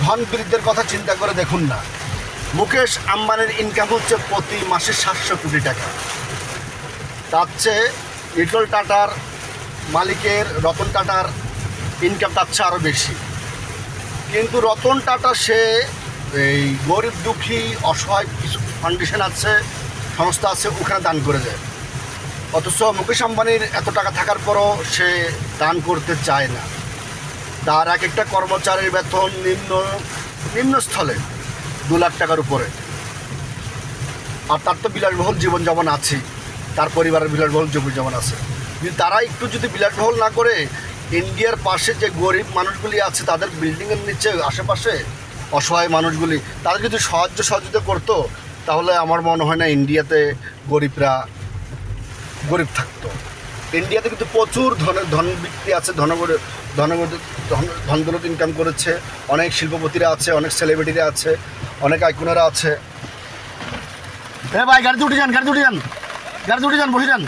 ধন বৃদ্ধির কথা চিন্তা করে দেখুন না। মুকেশ আম্বানির ইনকাম হচ্ছে প্রতি মাসে 700 কোটি টাকা। তার চেয়ে লিটল টাটার মালিকের রতন টাটার ইনকাম তার চেয়ে আরও বেশি। কিন্তু রতন টাটা সে এই গরিব দুঃখী অসহায় কিছু ফাউন্ডেশন আছে, সংস্থা আছে, ওখানে দান করে দেয়। অথচ মুকেশ আম্বানির এত টাকা থাকার পরও সে দান করতে চায় না। তার এক একটা কর্মচারীর বেতন নিম্নস্থলে 2 লাখ টাকার উপরে। আর তার তো বিলাসবহুল জীবনযাপন আছে, তার পরিবারের বিলাসবহুল জীবনযাপন আছে। কিন্তু তারা একটু যদি বিলাসবহুল না করে ইন্ডিয়ার পাশে যে গরিব মানুষগুলি আছে তাদের বিল্ডিংয়ের নিচে আশেপাশে অসহায় মানুষগুলি তাদের যদি সাহায্য সহযোগিতা করতো, তাহলে আমার মনে হয় না ইন্ডিয়াতে গরিবরা গরিব থাকতো। ইন্ডিয়াতে কিন্তু প্রচুর ধন বিক্রি আছে, ধন দৌলত ইনকাম করেছে, অনেক শিল্পপতিরা আছে, অনেক সেলিব্রিটিরা আছে, অনেক আইকনেরা আছে। ভাই গাড়িতে উঠে যান, বসে যান।